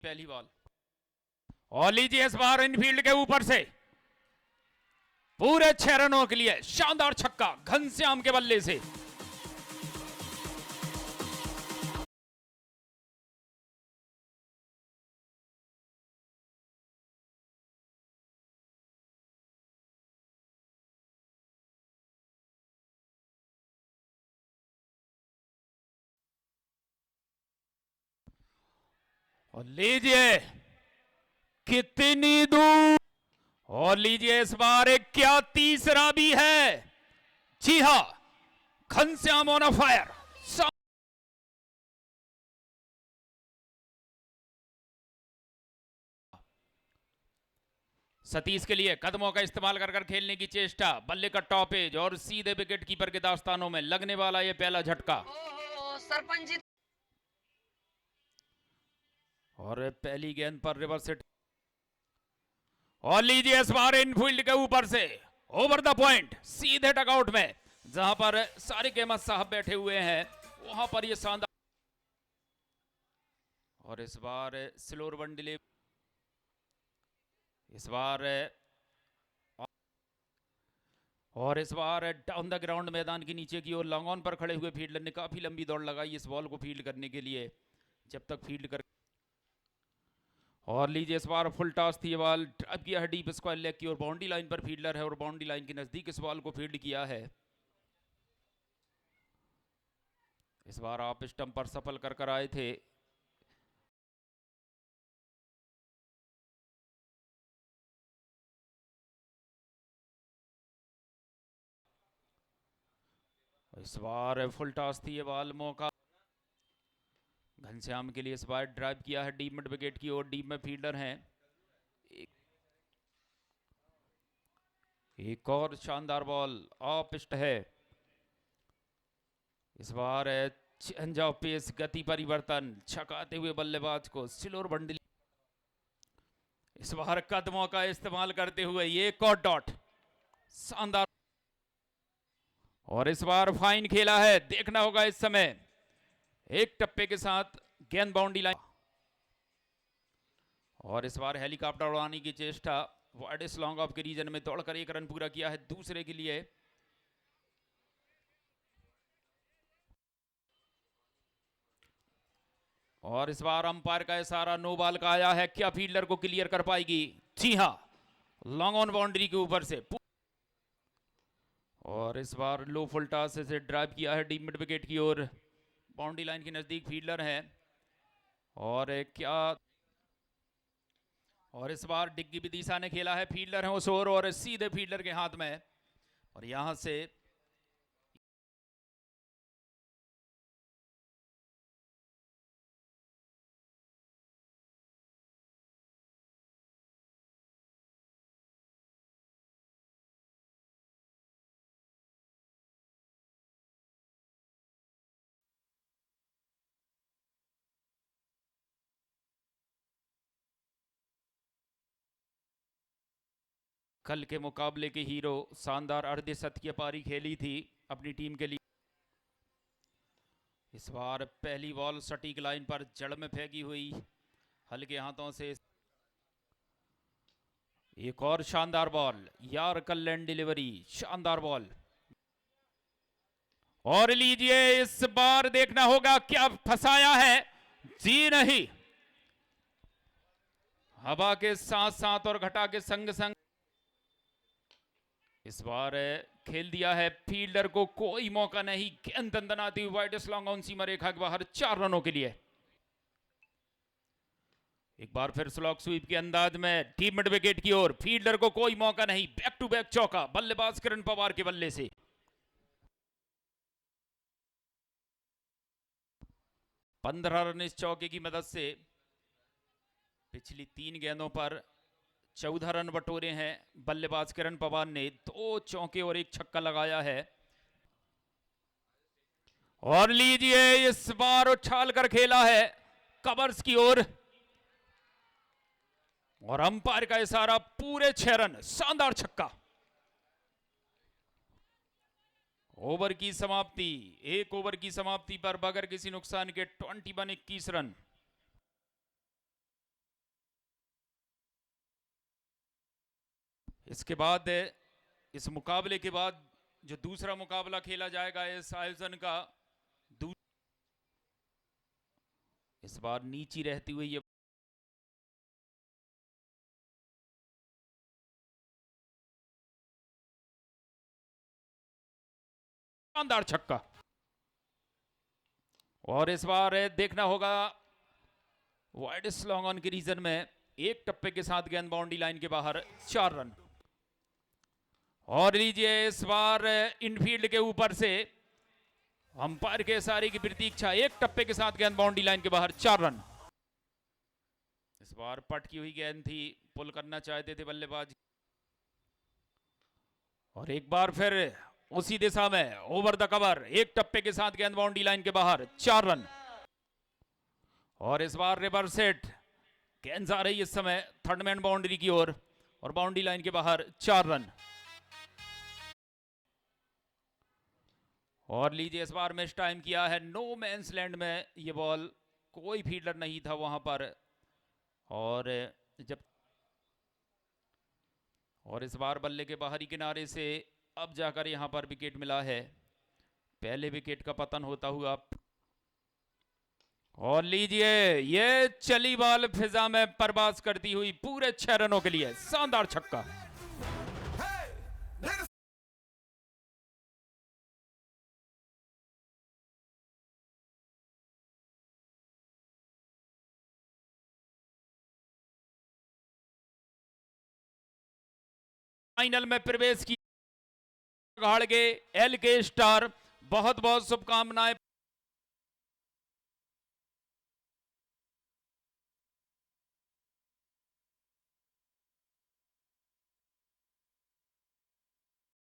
पहली बॉल और लीजिए इस बार इनफील्ड के ऊपर से पूरे 6 रनों के लिए शानदार छक्का घनश्याम के बल्ले से। और लीजिए कितनी दूर, और लीजिए इस बार एक क्या तीसरा भी है। जी हां, घनश्याम ऑन फायर। सतीश के लिए कदमों का इस्तेमाल कर खेलने की चेष्टा, बल्ले का टॉपेज और सीधे विकेट कीपर के दास्तानों में लगने वाला यह पहला झटका। सरपंच और पहली गेंद पर रिवर्स हिट, और लीजिए इस बार इनफील्ड के ऊपर से ओवर द पॉइंट सीधे डगआउट में, जहां पर सारे गेमर साहब बैठे हुए हैं वहां पर यह शानदार। और इस बार स्लोर वन डिले, इस बार और इस बार डाउन द ग्राउंड मैदान के नीचे की ओर लॉन्ग ऑन पर खड़े हुए फील्डर ने काफी लंबी दौड़ लगाई इस बॉल को फील्ड करने के लिए। जब तक फील्ड कर, और लीजिए इस बार फुल टॉस थी बॉल, ड्राइव किया है डीप स्क्वायर लेग की और बाउंड्री लाइन पर फील्डर है और बाउंड्री लाइन के नजदीक इस बॉल को फील्ड किया है। इस बार आप स्टंप पर सफल कर आए थे। इस बार फुल टॉस थी ये बॉल, मौका घनश्याम के लिए। इस बार ड्राइव किया है डीप मिड विकेट की ओर, डीप में फील्डर हैं। एक और शानदार बॉल ऑफ पिस्ट है। इस बार चेंज ऑफ पेस, गति परिवर्तन, छकाते हुए बल्लेबाज को स्लोर बंडल। इस बार कदमों का इस्तेमाल करते हुए ये एक और डॉट, शानदार। और इस बार फाइन खेला है, देखना होगा इस समय एक टप्पे के साथ गेंद बाउंड्री लाइन। और इस बार हेलीकॉप्टर उड़ाने की चेष्टा, वाइडेस्ट लॉन्ग ऑफ के रीजन में दौड़कर एक रन पूरा किया है दूसरे के लिए। और इस बार अंपायर का इशारा नो बॉल का आया है, क्या फील्डर को क्लियर कर पाएगी? जी हां, लॉन्ग ऑन बाउंड्री के ऊपर से। और इस बार लो फुल टॉस से ड्राइव किया है डीप मिड विकेट की ओर, बाउंड्री लाइन के नजदीक फील्डर है। और क्या, और इस बार डिग्गी विदिशा ने खेला है, फील्डर है उस ओर और सीधे फील्डर के हाथ में। और यहां से कल के मुकाबले के हीरो शानदार अर्धशतकीय पारी खेली थी अपनी टीम के लिए। इस बार पहली बॉल सटीक लाइन पर जड़ में फेंकी हुई हल्के हाथों से। एक और शानदार बॉल, यार कल्याण डिलीवरी, शानदार बॉल। और लीजिए इस बार देखना होगा क्या फंसाया है। जी नहीं, हवा के साथ साथ और घटा के संग संग इस बार खेल दिया है, फील्डर को कोई मौका नहीं, गेंद दंदनाती हुई वाइड लॉन्ग ऑन सीमा रेखा के बाहर 4 रनों के लिए। एक बार फिर स्लॉग स्वीप के अंदाज में डीप मिड विकेट की ओर, फील्डर को कोई मौका नहीं, बैक टू बैक चौका बल्लेबाज किरण पवार के बल्ले से। 15 रन इस चौके की मदद से पिछली 3 गेंदों पर 14 रन बटोरे हैं बल्लेबाज किरण पवार ने, 2 चौके और 1 छक्का लगाया है। और लीजिए इस बार उछाल कर खेला है कवर्स की ओर, और अंपायर का इशारा, पूरे 6 रन, शानदार छक्का। ओवर की समाप्ति, 1 ओवर की समाप्ति पर बगैर किसी नुकसान के 21 रन। इसके बाद इस मुकाबले के बाद जो दूसरा मुकाबला खेला जाएगा इस आयोजन का, इस बार नीची रहती हुई ये शानदार छक्का। और इस बार देखना होगा वाइड लॉन्ग ऑन के रीजन में एक टप्पे के साथ गेंद बाउंड्री लाइन के बाहर, 4 रन। और लीजिए इस बार इनफील्ड के ऊपर से अंपायर के इशारे की प्रतीक्षा, एक टप्पे के साथ गेंद बाउंड्री लाइन के बाहर, 4 रन। इस बार पट की हुई गेंद थी, पुल करना चाहते थे बल्लेबाज। और एक बार फिर उसी दिशा में ओवर द कवर, एक टप्पे के साथ गेंद बाउंड्री लाइन के बाहर, 4 रन। और इस बार रिवर्स हिट, गेंद आ रही है इस समय थर्ड मैन बाउंड्री की ओर और बाउंड्री लाइन के बाहर, 4 रन। और लीजिए इस बार मिस टाइम किया है, नो मैंस लैंड में ये बॉल, कोई फील्डर नहीं था वहां पर। और इस बार बल्ले के बाहरी किनारे से अब जाकर यहां पर विकेट मिला है, पहले विकेट का पतन होता हुआ। और लीजिए ये चली बॉल फिजा में परवाज करती हुई पूरे 6 रनों के लिए, शानदार छक्का। फाइनल में प्रवेश किया घाड़गे एल के स्टार, बहुत बहुत शुभकामनाएं।